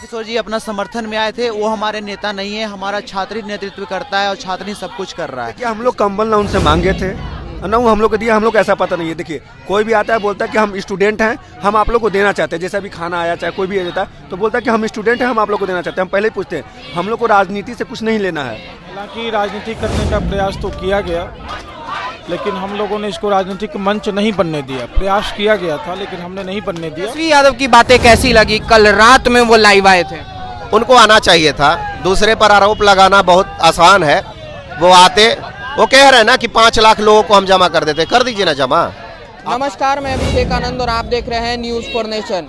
किशोर जी अपना समर्थन में आए थे, वो हमारे नेता नहीं है, हमारा छात्री नेतृत्व करता है और छात्री सब कुछ कर रहा है। देखिए हम लोग कंबल ना उनसे मांगे थे ना वो हम लोग को दिया, हम लोग को ऐसा पता नहीं है। देखिए कोई भी आता है बोलता है कि हम स्टूडेंट हैं, हम आप लोग को देना चाहते हैं, जैसा भी खाना आया चाहे कोई भी देता है तो बोलता है कि हम स्टूडेंट हैं, हम आप लोग को देना चाहते हैं। हम पहले ही पूछते हैं, हम लोग को राजनीति से कुछ नहीं लेना है। हालांकि राजनीति करने का प्रयास तो किया गया, लेकिन हम लोगों ने इसको राजनीतिक मंच नहीं बनने दिया। प्रयास किया गया था लेकिन हमने नहीं बनने दिया। तेजस्वी यादव की बातें कैसी लगी? कल रात में वो लाइव आए थे। उनको आना चाहिए था, दूसरे पर आरोप लगाना बहुत आसान है। वो आते, वो कह रहे हैं ना कि 5 लाख लोगों को हम जमा कर देते, कर दीजिए ना जमा। नमस्कार, मैं अभिषेक आनंद और आप देख रहे हैं न्यूज़ फॉर नेशन।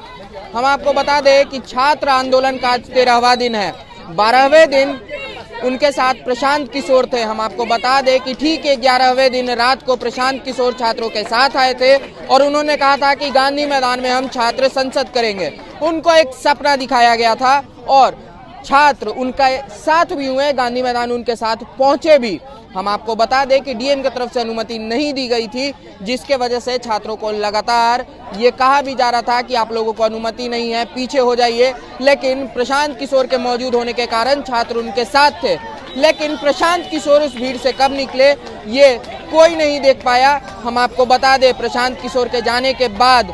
हम आपको बता दें कि छात्र आंदोलन का आज 13वां दिन है। 12वें दिन उनके साथ प्रशांत किशोर थे। हम आपको बता दें कि ठीक 11वें दिन रात को प्रशांत किशोर छात्रों के साथ आए थे और उन्होंने कहा था कि गांधी मैदान में हम छात्र संसद करेंगे। उनको एक सपना दिखाया गया था और छात्र उनका साथ भी हुए, गांधी मैदान उनके साथ पहुंचे भी। हम आपको बता दें कि डीएम की तरफ से अनुमति नहीं दी गई थी, जिसके वजह से छात्रों को लगातार ये कहा भी जा रहा था कि आप लोगों को अनुमति नहीं है, पीछे हो जाइए। लेकिन प्रशांत किशोर के मौजूद होने के कारण छात्र उनके साथ थे। लेकिन प्रशांत किशोर उस भीड़ से कब निकले ये कोई नहीं देख पाया। हम आपको बता दें प्रशांत किशोर के जाने के बाद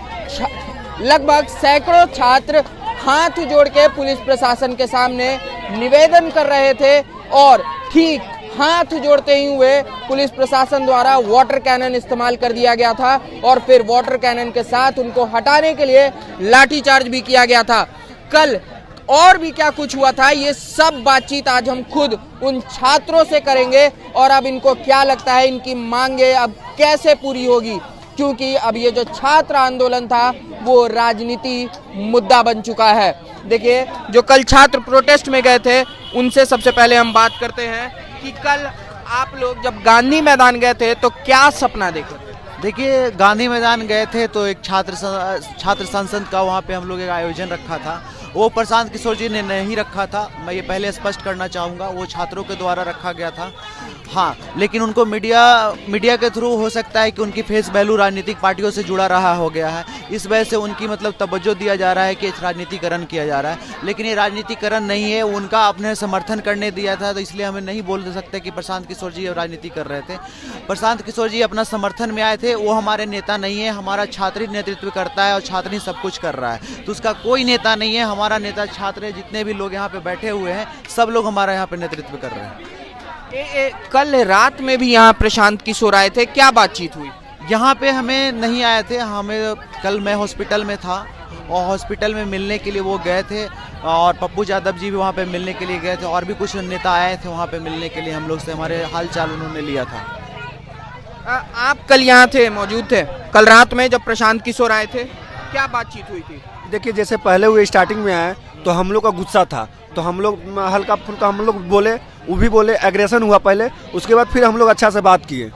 लगभग सैकड़ों छात्र हाथ जोड़ के पुलिस प्रशासन के सामने निवेदन कर रहे थे और ठीक हाथ जोड़ते ही हुए पुलिस प्रशासन द्वारा वाटर कैनन इस्तेमाल कर दिया गया था और फिर वाटर कैनन के साथ उनको हटाने के लिए लाठीचार्ज भी किया गया था। कल और भी क्या कुछ हुआ था, ये सब बातचीत आज हम खुद उन छात्रों से करेंगे और अब इनको क्या लगता है, इनकी मांगे अब कैसे पूरी होगी, क्योंकि अब ये जो छात्र आंदोलन था वो राजनीति मुद्दा बन चुका है। देखिए जो कल छात्र प्रोटेस्ट में गए थे उनसे सबसे पहले हम बात करते हैं कि कल आप लोग जब गांधी मैदान गए थे तो क्या सपना देखे? देखिए गांधी मैदान गए थे तो एक छात्र संसद का वहाँ पे हम लोग एक आयोजन रखा था। वो प्रशांत किशोर जी ने नहीं रखा था, मैं ये पहले स्पष्ट करना चाहूँगा, वो छात्रों के द्वारा रखा गया था। हाँ, लेकिन उनको मीडिया के थ्रू हो सकता है कि उनकी फेस वैल्यू राजनीतिक पार्टियों से जुड़ा रहा हो गया है, इस वजह से उनकी मतलब तवज्जो दिया जा रहा है कि राजनीतिकरण किया जा रहा है। लेकिन ये राजनीतिकरण नहीं है, उनका अपने समर्थन करने दिया था, तो इसलिए हमें नहीं बोल सकते कि प्रशांत किशोर जी राजनीति कर रहे थे। प्रशांत किशोर जी अपना समर्थन में आए थे, वो हमारे नेता नहीं है, हमारा छात्री नेतृत्व करता है और छात्री सब कुछ कर रहा है, तो उसका कोई नेता नहीं है। हमारा नेता छात्र, जितने भी लोग यहाँ पे बैठे हुए हैं सब लोग हमारा यहाँ पे नेतृत्व कर रहे हैं। कल रात में भी यहाँ प्रशांत किशोर आए थे, क्या बातचीत हुई? यहाँ पे हमें नहीं आए थे, हमें कल मैं हॉस्पिटल में था और हॉस्पिटल में मिलने के लिए वो गए थे और पप्पू यादव जी भी वहाँ पे मिलने के लिए गए थे और भी कुछ नेता आए थे वहाँ पे मिलने के लिए, हम लोग से हमारे हाल चाल उन्होंने लिया था। आप कल यहाँ थे, मौजूद थे कल रात में जब प्रशांत किशोर आए थे, क्या बातचीत हुई थी? देखिए जैसे पहले वो स्टार्टिंग में आए तो हम लोग का गुस्सा था, तो हम लोग हल्का फुल्का हम लोग बोले, वो भी बोले, एग्रेशन हुआ पहले, उसके बाद फिर हम लोग अच्छा से बात किए,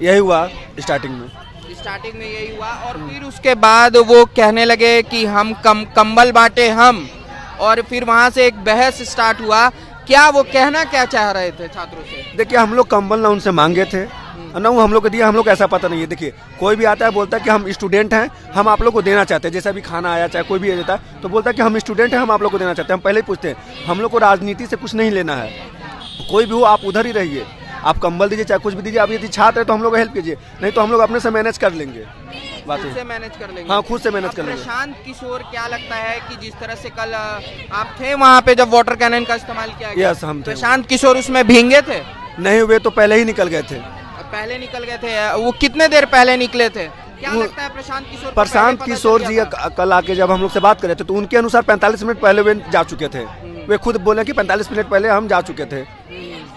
यही हुआ स्टार्टिंग में यही हुआ। और फिर उसके बाद वो कहने लगे कि हम कंबल बांटे हम, और फिर वहाँ से एक बहस स्टार्ट हुआ। क्या वो कहना क्या चाह रहे थे छात्रों से? देखिए हम लोग कंबल ना उनसे मांगे थे ना वो हम लोग को दिया, हम लोग को ऐसा पता नहीं है। देखिए कोई भी आता है बोलता है कि हम स्टूडेंट हैं, हम आप लोग को देना चाहते हैं, जैसा भी खाना आया चाहे कोई भी देता है तो बोलता है कि हम स्टूडेंट हैं, हम आप लोग को देना चाहते हैं। हम पहले ही पूछते हैं, हम लोग को राजनीति से कुछ नहीं लेना है, कोई भी हो आप उधर ही रहिए, आप कंबल दीजिए चाहे कुछ भी दीजिए, आप यदि छात्र है तो हम लोग हेल्प कीजिए, नहीं तो हम लोग अपने से मैनेज कर लेंगे। खुद से मैनेज कर लेंगे। हाँ, खुद से मैनेज कर लेंगे। प्रशांत किशोर क्या लगता है कि जिस तरह से कल आप थे वहाँ पे जब वाटर कैनन का इस्तेमाल किया गया, यस हम थे, प्रशांत किशोर उसमें भींगे थे? नहीं हुए तो पहले ही निकल गए थे। पहले निकल गए थे? वो कितने देर पहले निकले थे? क्या लगता है प्रशांत किशोर जी कल आके जब हम लोग से बात कर रहे थे तो उनके अनुसार 45 मिनट पहले वे जा चुके थे, वे खुद बोले कि 45 मिनट पहले हम जा चुके थे।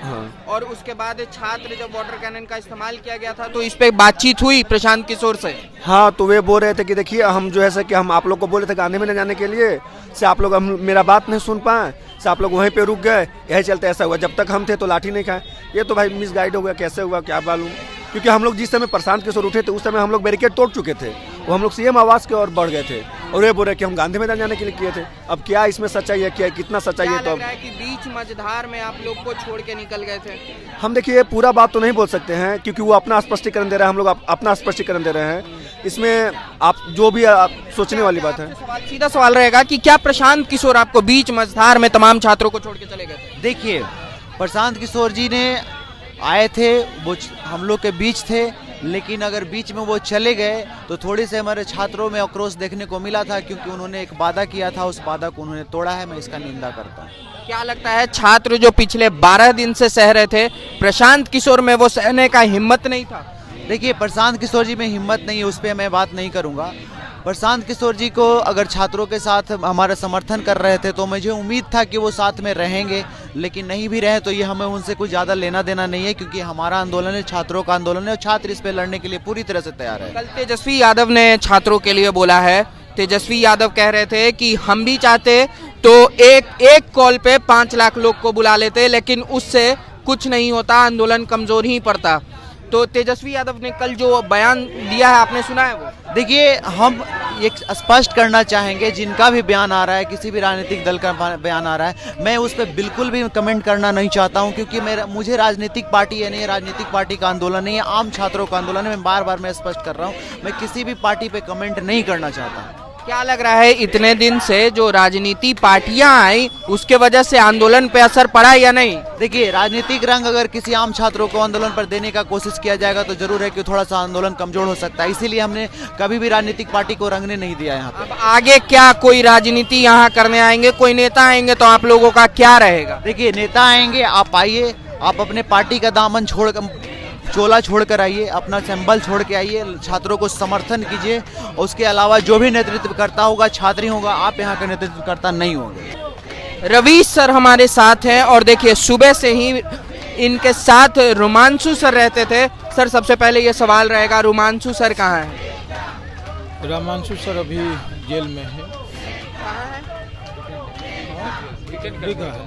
हाँ। और उसके बाद छात्र जब वाटर कैनन का इस्तेमाल किया गया था तो इस पे बातचीत हुई प्रशांत किशोर से? हाँ, तो वे बोल रहे थे कि देखिए हम जो है कि हम आप लोग को बोले थे गांधी में जाने के लिए से आप लोग मेरा बात नहीं सुन पाए, से आप लोग वहीं पे रुक गए, यही चलते ऐसा हुआ। जब तक हम थे तो लाठी नहीं खाए, ये तो भाई मिस गाइड हो गया, कैसे हुआ क्या मालूम, क्योंकि हम लोग जिस समय प्रशांत किशोर उठे थे उस समय हम लोग बैरिकेड तोड़ चुके थे वो हम लोग सीएम आवास की ओर बढ़ गए थे और ये बोल रहे कि हम गांधी मैदान जाने के लिए किए थे। अब क्या इसमें सच्चाई है, क्या कितना सच्चाई क्या है, तो लग रहा है कि बीच मझधार में आप लोग को छोड़ के निकल गए थे? हम देखिए पूरा बात तो नहीं बोल सकते हैं क्योंकि वो अपना स्पष्टीकरण दे रहा है, हम लोग अपना स्पष्टीकरण दे रहे हैं। इसमें आप जो भी आप सोचने वाली बात है। सीधा सवाल रहेगा कि क्या प्रशांत किशोर आपको बीच मझधार में तमाम छात्रों को छोड़ के चले गए थे? देखिए, प्रशांत किशोर जी ने आए थे, वो हम लोग के बीच थे, लेकिन अगर बीच में वो चले गए तो थोड़ी से हमारे छात्रों में आक्रोश देखने को मिला था क्योंकि उन्होंने एक वादा किया था, उस वादा को उन्होंने तोड़ा है। मैं इसका निंदा करता हूँ। क्या लगता है छात्र जो पिछले 12 दिन से सह रहे थे, प्रशांत किशोर में वो सहने का हिम्मत नहीं था? देखिए, प्रशांत किशोर जी में हिम्मत नहीं है, उस पर मैं बात नहीं करूंगा। प्रशांत किशोर जी को अगर छात्रों के साथ हमारा समर्थन कर रहे थे तो मुझे उम्मीद था कि वो साथ में रहेंगे, लेकिन नहीं भी रहे तो ये हमें उनसे कुछ ज़्यादा लेना देना नहीं है क्योंकि हमारा आंदोलन है, छात्रों का आंदोलन है और छात्र इस पे लड़ने के लिए पूरी तरह से तैयार है। कल तेजस्वी यादव ने छात्रों के लिए बोला है। तेजस्वी यादव कह रहे थे कि हम भी चाहते तो एक कॉल पे 5 लाख लोग को बुला लेते, लेकिन उससे कुछ नहीं होता, आंदोलन कमजोर ही पड़ता। तो तेजस्वी यादव ने कल जो बयान दिया है, आपने सुना है वो? देखिए, हम एक स्पष्ट करना चाहेंगे, जिनका भी बयान आ रहा है, किसी भी राजनीतिक दल का बयान आ रहा है, मैं उस पर बिल्कुल भी कमेंट करना नहीं चाहता हूं क्योंकि मुझे राजनीतिक पार्टी है नहीं, राजनीतिक पार्टी का आंदोलन नहीं है, आम छात्रों का आंदोलन है। मैं बार मैं स्पष्ट कर रहा हूं, मैं किसी भी पार्टी पे कमेंट नहीं करना चाहता। क्या लग रहा है इतने दिन से जो राजनीति पार्टियां आई उसके वजह से आंदोलन पे असर पड़ा या नहीं? देखिए, राजनीतिक रंग अगर किसी आम छात्रों को आंदोलन पर देने का कोशिश किया जाएगा तो जरूर है कि थोड़ा सा आंदोलन कमजोर हो सकता है, इसीलिए हमने कभी भी राजनीतिक पार्टी को रंगने नहीं दिया यहाँ पे। अब आगे क्या कोई राजनीति यहाँ करने आएंगे, कोई नेता आएंगे तो आप लोगों का क्या रहेगा? देखिए, नेता आएंगे, आप आइए, आप अपने पार्टी का दामन चोला छोड़कर आइए, अपना सिंबल छोड़ के आइए, छात्रों को समर्थन कीजिए। उसके अलावा जो भी नेतृत्व करता होगा छात्र ही होगा, आप यहाँ का नेतृत्व करता नहीं होंगे। रवीश सर हमारे साथ हैं और देखिए सुबह से ही इनके साथ रोमांशु सर रहते थे। सर, सबसे पहले ये सवाल रहेगा, रोमांशु सर कहाँ है? रामांशु सर अभी जेल में है,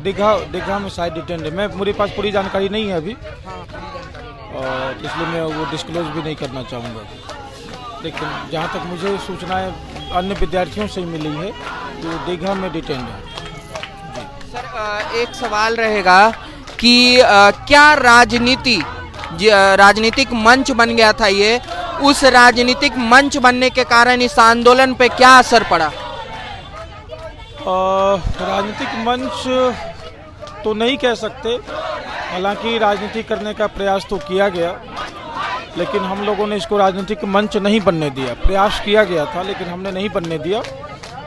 दीघा में शायद डिटेंड है। मेरे पास पूरी जानकारी नहीं है अभी, और इसलिए मैं वो डिस्क्लोज भी नहीं करना चाहूँगा, लेकिन जहाँ तक मुझे सूचनाएं अन्य विद्यार्थियों से मिली है तो दीघा में डिटेंड है। सर, एक सवाल रहेगा कि क्या राजनीतिक मंच बन गया था ये, उस राजनीतिक मंच बनने के कारण इस आंदोलन पे क्या असर पड़ा? राजनीतिक मंच तो नहीं कह सकते, हालांकि राजनीति करने का प्रयास तो किया गया, लेकिन हम लोगों ने इसको राजनीतिक मंच नहीं बनने दिया। प्रयास किया गया था लेकिन हमने नहीं बनने दिया,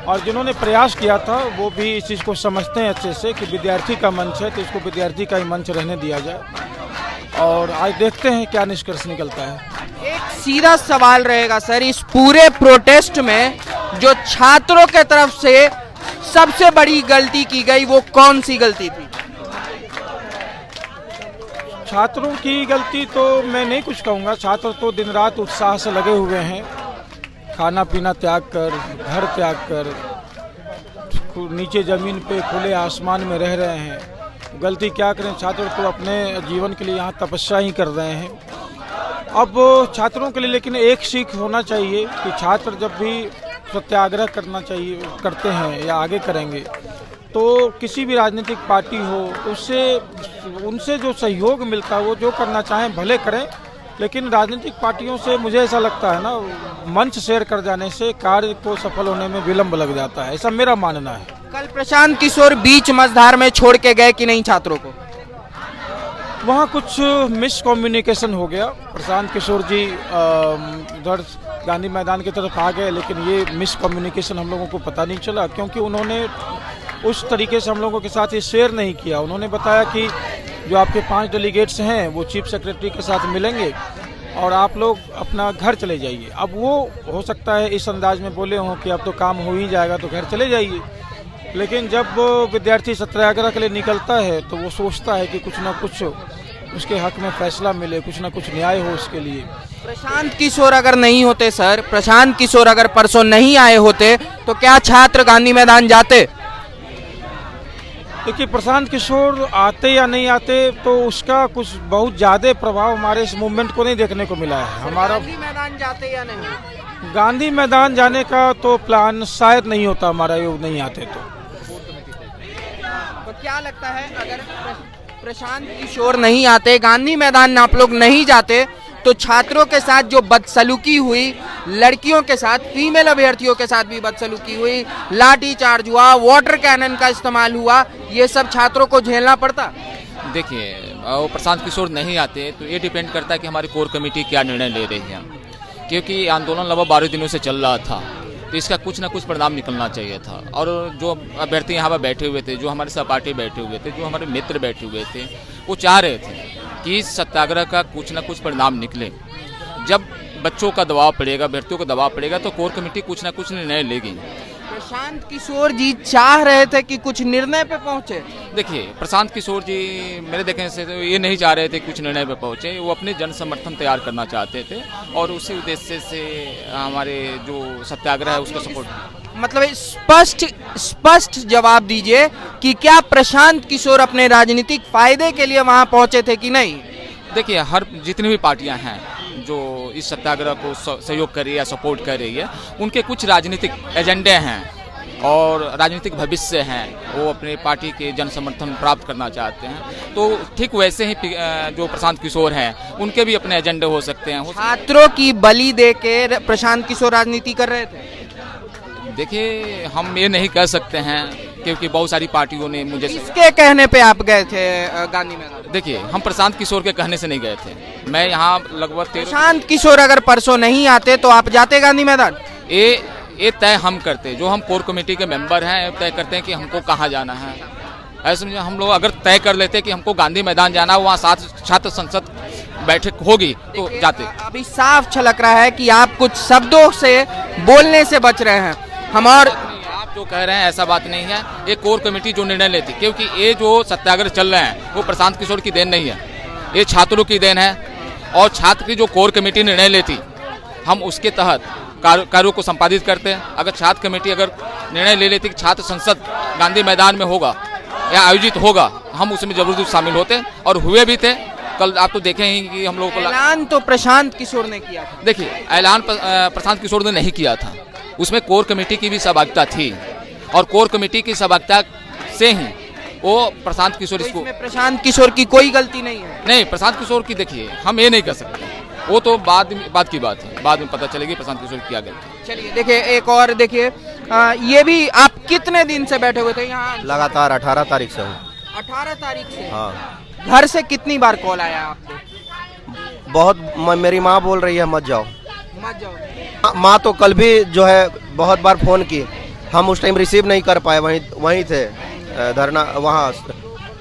और जिन्होंने प्रयास किया था वो भी इस चीज़ को समझते हैं अच्छे से कि विद्यार्थी का मंच है तो इसको विद्यार्थी का ही मंच रहने दिया जाए, और आज देखते हैं क्या निष्कर्ष निकलता है। एक सीधा सवाल रहेगा सर, इस पूरे प्रोटेस्ट में जो छात्रों के तरफ से सबसे बड़ी गलती की गई वो कौन सी गलती थी? छात्रों की गलती तो मैं नहीं कुछ कहूँगा, छात्र तो दिन रात उत्साह से लगे हुए हैं, खाना पीना त्याग कर, घर त्याग कर, नीचे ज़मीन पे खुले आसमान में रह रहे हैं। गलती क्या करें, छात्र तो अपने जीवन के लिए यहाँ तपस्या ही कर रहे हैं। अब छात्रों के लिए लेकिन एक सीख होना चाहिए कि छात्र जब भी सत्याग्रह करते हैं या आगे करेंगे तो किसी भी राजनीतिक पार्टी हो उनसे जो सहयोग मिलता है वो जो करना चाहें भले करें, लेकिन राजनीतिक पार्टियों से मुझे ऐसा लगता है ना, मंच शेयर कर जाने से कार्य को सफल होने में विलंब लग जाता है, ऐसा मेरा मानना है। कल प्रशांत किशोर बीच मझधार में छोड़ के गए कि नहीं छात्रों को? वहाँ कुछ मिसकम्युनिकेशन हो गया, प्रशांत किशोर जी उधर गांधी मैदान की तरफ आ गए, लेकिन ये मिसकम्युनिकेशन हम लोगों को पता नहीं चला क्योंकि उन्होंने उस तरीके से हम लोगों के साथ ये शेयर नहीं किया। उन्होंने बताया कि जो आपके 5 डेलीगेट्स हैं वो चीफ सेक्रेटरी के साथ मिलेंगे और आप लोग अपना घर चले जाइए। अब वो हो सकता है इस अंदाज में बोले हों कि अब तो काम हो ही जाएगा तो घर चले जाइए, लेकिन जब विद्यार्थी सत्याग्रह के लिए निकलता है तो वो सोचता है कि कुछ ना कुछ उसके हक में फैसला मिले, कुछ ना कुछ न्याय हो उसके लिए। प्रशांत किशोर अगर नहीं होते सर, प्रशांत किशोर अगर परसों नहीं आए होते तो क्या छात्र गांधी मैदान जाते? देखिए, प्रशांत किशोर आते या नहीं आते तो उसका कुछ बहुत ज़्यादा प्रभाव हमारे इस मूवमेंट को नहीं देखने को मिला है। हमारा गांधी मैदान जाते या नहीं? गांधी मैदान जाने का तो प्लान शायद नहीं होता हमारा, ये नहीं आते तो क्या लगता है अगर प्रशांत किशोर नहीं आते, गांधी मैदान आप लोग नहीं जाते, तो छात्रों के साथ जो बदसलूकी हुई, लड़कियों के साथ, फीमेल अभ्यर्थियों के साथ भी बदसलूकी हुई, लाठी चार्ज हुआ, वाटर कैनन का इस्तेमाल हुआ, ये सब छात्रों को झेलना पड़ता? देखिए, वो प्रशांत किशोर नहीं आते तो ये डिपेंड करता है कि हमारी कोर कमेटी क्या निर्णय ले रही है, क्योंकि आंदोलन लगभग 12 दिनों से चल रहा था, तो इसका कुछ ना कुछ परिणाम निकलना चाहिए था। और जो अभ्यर्थी यहाँ पर बैठे हुए थे, जो हमारे सहपाठी बैठे हुए थे, जो हमारे मित्र बैठे हुए थे, वो चाह रहे थे कि इस सत्याग्रह का कुछ ना कुछ परिणाम निकले। जब बच्चों का दबाव पड़ेगा, अभ्यर्थियों का दबाव पड़ेगा, तो कोर कमेटी कुछ ना कुछ निर्णय लेगी। प्रशांत किशोर जी चाह रहे थे कि कुछ निर्णय पे पहुंचे। देखिए, प्रशांत किशोर जी मेरे देखने से तो ये नहीं चाह रहे थे कुछ निर्णय पे पहुंचे, वो अपने जन समर्थन तैयार करना चाहते थे और उसी उद्देश्य से हमारे जो सत्याग्रह है उसका सपोर्ट। मतलब स्पष्ट जवाब दीजिए कि क्या प्रशांत किशोर अपने राजनीतिक फायदे के लिए वहां पहुंचे थे कि नहीं? देखिए, हर जितनी भी पार्टियां हैं जो इस सत्याग्रह को सहयोग कर रही है या सपोर्ट कर रही है, उनके कुछ राजनीतिक एजेंडे हैं और राजनीतिक भविष्य हैं, वो अपने पार्टी के जन समर्थन प्राप्त करना चाहते हैं। तो ठीक वैसे ही जो प्रशांत किशोर हैं, उनके भी अपने एजेंडे हो सकते हैं। छात्रों की बलि दे के प्रशांत किशोर राजनीति कर रहे थे? देखिए, हम ये नहीं कह सकते हैं क्योंकि बहुत सारी पार्टियों ने मुझे। किसके कहने पे आप गए थे गांधी मैदान? देखिए, हम प्रशांत किशोर के कहने से नहीं गए थे। मैं यहाँ लगभग प्रशांत किशोर अगर परसों नहीं आते तो आप जाते गांधी मैदान? ये तय हम करते, जो हम कोर कमेटी के मेंबर हैं, तय करते हैं कि हमको कहाँ जाना है। ऐसे में हम लोग अगर तय कर लेते कि हमको गांधी मैदान जाना, वहाँ साथ छात्र संसद बैठक होगी तो जाते। अभी साफ छलक रहा है कि आप कुछ शब्दों से बोलने से बच रहे हैं। हम और आप जो कह रहे हैं ऐसा बात नहीं है, ये कोर कमेटी जो निर्णय लेती, क्योंकि ये जो सत्याग्रह चल रहे हैं वो प्रशांत किशोर की देन नहीं है, ये छात्रों की देन है। और छात्र की जो कोर कमेटी निर्णय लेती, हम उसके तहत कार्यों को संपादित करते हैं। अगर छात्र कमेटी अगर निर्णय ले लेती कि छात्र संसद गांधी मैदान में होगा या आयोजित होगा, हम उसमें जरूर शामिल होते और हुए भी थे। कल आप तो देखें ही कि हम लोग ऐलान तो प्रशांत किशोर ने किया था। देखिए, ऐलान प्रशांत किशोर ने नहीं किया था, उसमें कोर कमेटी की भी सहभागिता थी और कोर कमेटी की सहभागिता से ही वो प्रशांत किशोर तो इसको। इसमें प्रशांत किशोर की कोई गलती नहीं है? नहीं, प्रशांत किशोर की देखिए हम ये नहीं कर सकते, वो तो बाद की बात है, बाद में पता चलेगी प्रशांत किशोर की क्या गलती। चलिए देखिए, एक और देखिए, ये भी आप कितने दिन से बैठे हुए थे यहाँ? लगातार 18 तारीख से हूँ। 18 तारीख से? हाँ। घर से कितनी बार कॉल आया आपको? बहुत, मेरी माँ बोल रही है मत जाओ, मत जाओ। माँ तो कल भी जो है बहुत बार फोन की, हम उस टाइम रिसीव नहीं कर पाए, वहीं थे धरना, वहाँ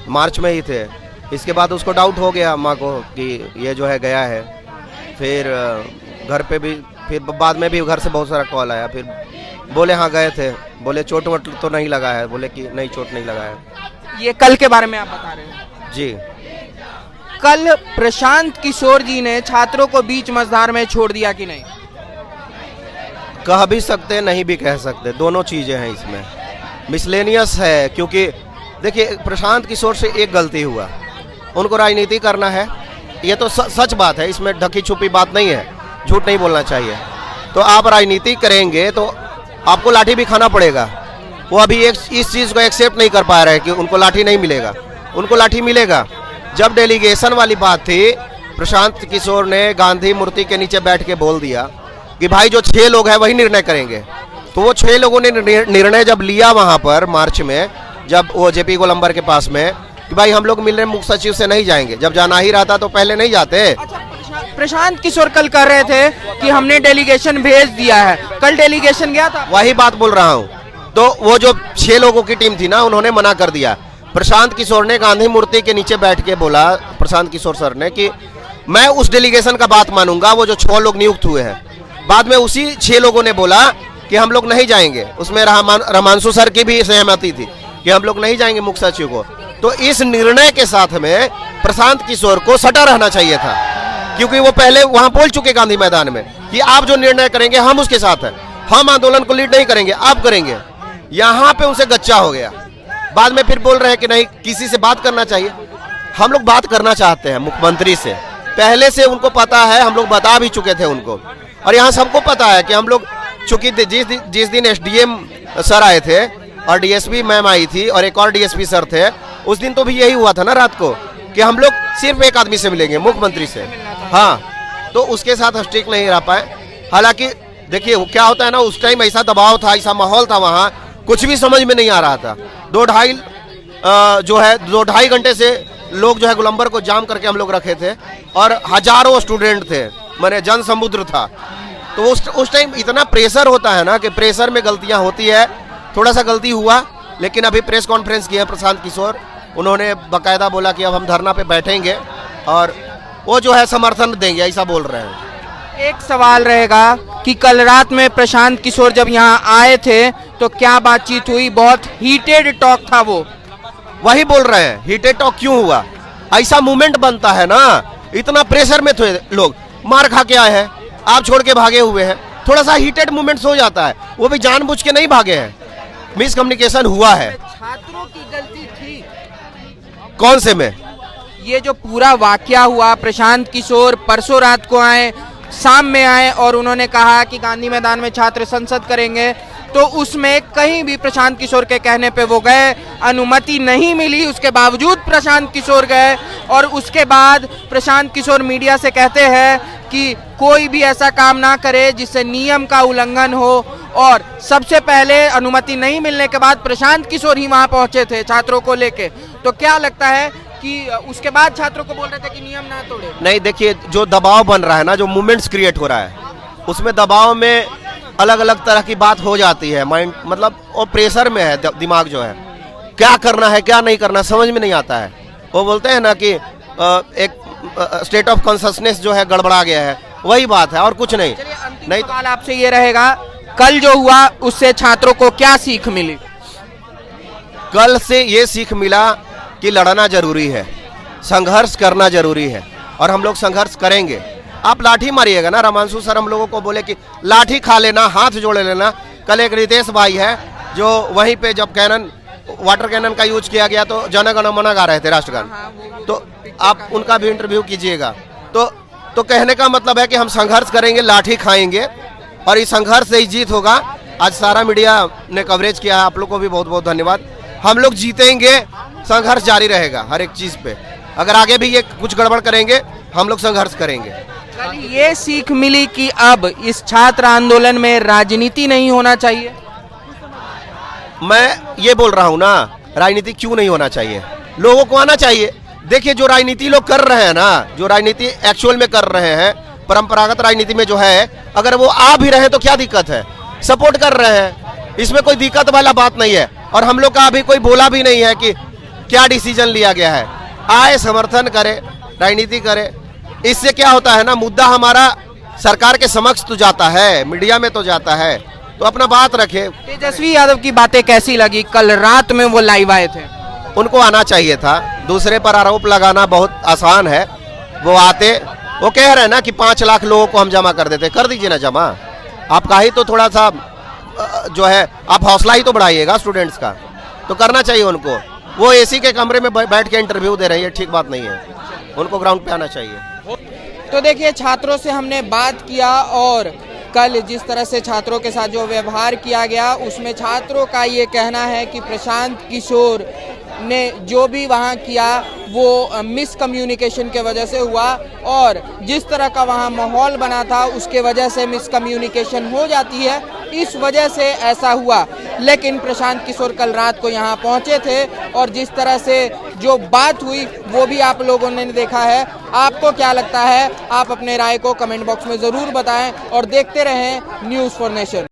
मार्च में ही थे। इसके बाद उसको डाउट हो गया माँ को कि ये जो है गया है। फिर घर पे भी, फिर बाद में भी घर से बहुत सारा कॉल आया, फिर बोले हाँ गए थे, बोले चोट वोट तो नहीं लगा है, बोले कि नहीं चोट नहीं लगा है। ये कल के बारे में आप बता रहे हैं? जी। कल प्रशांत किशोर जी ने छात्रों को बीच मझधार में छोड़ दिया कि नहीं? कह भी सकते, नहीं भी कह सकते, दोनों चीज़ें हैं इसमें, मिसलेनियस है। क्योंकि देखिए, प्रशांत किशोर से एक गलती हुआ, उनको राजनीति करना है, ये तो सच बात है, इसमें ढकी छुपी बात नहीं है, झूठ नहीं बोलना चाहिए। तो आप राजनीति करेंगे तो आपको लाठी भी खाना पड़ेगा। वो अभी इस चीज़ को एक्सेप्ट नहीं कर पा रहे कि उनको लाठी नहीं मिलेगा, उनको लाठी मिलेगा। जब डेलीगेशन वाली बात थी, प्रशांत किशोर ने गांधी मूर्ति के नीचे बैठ के बोल दिया कि भाई जो 6 लोग हैं वही निर्णय करेंगे। तो वो 6 लोगों ने निर्णय जब लिया वहाँ पर मार्च में, जब वो जेपी गोलंबर के पास में, कि भाई हम लोग मिलने मुख्य सचिव से नहीं जाएंगे, जब जाना ही रहता तो पहले नहीं जाते। अच्छा, प्रशांत किशोर कल कह रहे थे कि हमने डेलीगेशन भेज दिया है, कल डेलीगेशन गया था? वही बात बोल रहा हूँ। तो वो जो 6 लोगों की टीम थी ना, उन्होंने मना कर दिया। प्रशांत किशोर ने गांधी मूर्ति के नीचे बैठ के बोला, प्रशांत किशोर सर ने, कि मैं उस डेलीगेशन का बात मानूंगा, वो जो 6 लोग नियुक्त हुए हैं। बाद में उसी 6 लोगों ने बोला कि हम लोग नहीं जाएंगे, उसमें रमांशु सर की भी सहमति थी कि हम लोग नहीं जाएंगे मुख्य सचिव को। तो इस निर्णय के साथ में प्रशांत किशोर को सटा रहना चाहिए था, क्योंकि वो पहले वहां बोल चुके गांधी मैदान में कि आप जो निर्णय करेंगे हम उसके साथ हैं, हम आंदोलन को लीड नहीं करेंगे, आप करेंगे। यहाँ पे उनसे गच्चा हो गया। बाद में फिर बोल रहे हैं कि नहीं, किसी से बात करना चाहिए। हम लोग बात करना चाहते हैं मुख्यमंत्री से, पहले से उनको पता है, हम लोग बता भी चुके थे उनको। और यहाँ सबको पता है कि हम लोग चूंकि जिस दिन एसडीएम सर आए थे और डीएसपी मैम आई थी और एक और डीएसपी सर थे, उस दिन तो भी यही हुआ था ना रात को कि हम लोग सिर्फ एक आदमी से मिलेंगे, मुख्यमंत्री से। हाँ, तो उसके साथ हम स्ट्रिक्ट नहीं रह पाए। हालांकि देखिए क्या होता है ना, उस टाइम ऐसा दबाव था, ऐसा माहौल था, वहाँ कुछ भी समझ में नहीं आ रहा था। 2-2.5 घंटे से लोग जो है गोलंबर को जाम करके हम लोग रखे थे और हजारों स्टूडेंट थे, माने जन समुद्र था। तो उस टाइम इतना प्रेशर होता है ना कि प्रेशर में गलतियां होती है। थोड़ा सा गलती हुआ, लेकिन अभी प्रेस कॉन्फ्रेंस किया प्रशांत किशोर, उन्होंने बाकायदा बोला कि अब हम धरना पे बैठेंगे और वो जो है समर्थन देंगे, ऐसा बोल रहे हैं। एक सवाल रहेगा कि कल रात में प्रशांत किशोर जब यहाँ आए थे तो क्या बातचीत हुई? बहुत हीटेड टॉक था वो। वही बोल रहे हैं, हीटेड टॉक क्यों हुआ? ऐसा मूवमेंट बनता है ना, इतना प्रेशर में थे लोग, मार खा के आए हैं, आप छोड़ के भागे हुए हैं, थोड़ा सा हीटेड मूवमेंट्स हो जाता है। वो भी जानबूझ के नहीं भागे हैं, मिसकम्युनिकेशन हुआ है। छात्रों की गलती थी कौन से में? ये जो पूरा वाकया हुआ, प्रशांत किशोर परसों रात को आए, शाम में आए और उन्होंने कहा कि गांधी मैदान में छात्र संसद करेंगे, तो उसमें कहीं भी प्रशांत किशोर के कहने पे वो गए, अनुमति नहीं मिली, उसके बावजूद प्रशांत किशोर गए। और उसके बाद प्रशांत किशोर मीडिया से कहते हैं कि कोई भी ऐसा काम ना करे जिससे नियम का उल्लंघन हो। और सबसे पहले अनुमति नहीं मिलने के बाद प्रशांत किशोर ही वहां पहुंचे थे छात्रों को लेके। तो क्या लगता है कि उसके बाद छात्रों को बोल रहे थे कि नियम ना तोड़े? नहीं, देखिए जो दबाव बन रहा है ना, जो मूवमेंट्स क्रिएट हो रहा है, उसमें दबाव में अलग अलग तरह की बात हो जाती है। माइंड मतलब वो प्रेशर में है, दिमाग जो है क्या करना है क्या नहीं करना समझ में नहीं आता है। वो बोलते हैं ना कि एक स्टेट ऑफ कॉन्शसनेस जो है गड़बड़ा गया है, वही बात है और कुछ नहीं। नहीं, सवाल आपसे ये रहेगा, कल जो हुआ उससे छात्रों को क्या सीख मिली? कल से ये सीख मिला कि लड़ना जरूरी है, संघर्ष करना जरूरी है और हम लोग संघर्ष करेंगे। आप लाठी मारिएगा ना, रामांशु सर हम लोगों को बोले कि लाठी खा लेना, हाथ जोड़ लेना। कल एक रितेश भाई है जो वहीं पे जब कैनन वाटर कैनन का यूज किया गया तो जन गण मन गा रहे थे राष्ट्रगान, तो आप उनका भी इंटरव्यू कीजिएगा। तो कहने का मतलब है कि हम संघर्ष करेंगे, लाठी खाएंगे और इस संघर्ष से ही जीत होगा। आज सारा मीडिया ने कवरेज किया है, आप लोग को भी बहुत बहुत धन्यवाद। हम लोग जीतेंगे, संघर्ष जारी रहेगा हर एक चीज पे। अगर आगे भी ये कुछ गड़बड़ करेंगे, हम लोग संघर्ष करेंगे। कल ये सीख मिली कि अब इस छात्र आंदोलन में राजनीति नहीं होना चाहिए। मैं ये बोल रहा हूँ ना, राजनीति क्यों नहीं होना चाहिए, लोगों को आना चाहिए। देखिए जो राजनीति लोग कर रहे हैं ना, जो राजनीति एक्चुअल में कर रहे हैं, परंपरागत राजनीति में जो है, अगर वो आ भी रहे तो क्या दिक्कत है, सपोर्ट कर रहे हैं, इसमें कोई दिक्कत वाला बात नहीं है। और हम लोग का अभी कोई बोला भी नहीं है कि क्या डिसीजन लिया गया है। आए, समर्थन करे, राजनीति करे। इससे क्या होता है ना, मुद्दा हमारा सरकार के समक्ष तो जाता है, मीडिया में तो जाता है, तो अपना बात रखे। तेजस्वी यादव की बातें कैसी लगी? कल रात में वो लाइव आए थे। उनको आना चाहिए था, दूसरे पर आरोप लगाना बहुत आसान है। वो आते, वो कह रहे हैं ना कि 5 लाख लोगों को हम जमा कर देते, कर दीजिए ना जमा। आपका ही तो थोड़ा सा जो है, आप हौसला ही तो बढ़ाइएगा स्टूडेंट्स का, तो करना चाहिए उनको। वो एसी के कमरे में बैठ के इंटरव्यू दे रही है, ठीक बात नहीं है, उनको ग्राउंड पे आना चाहिए। तो देखिए, छात्रों से हमने बात किया और कल जिस तरह से छात्रों के साथ जो व्यवहार किया गया, उसमें छात्रों का ये कहना है कि प्रशांत किशोर ने जो भी वहाँ किया वो मिसकम्युनिकेशन के वजह से हुआ और जिस तरह का वहाँ माहौल बना था उसके वजह से मिसकम्युनिकेशन हो जाती है, इस वजह से ऐसा हुआ। लेकिन प्रशांत किशोर कल रात को यहाँ पहुँचे थे और जिस तरह से जो बात हुई वो भी आप लोगों ने देखा है। आपको क्या लगता है? आप अपने राय को कमेंट बॉक्स में ज़रूर बताएं और देखते रहें न्यूज़ फॉर नेशन।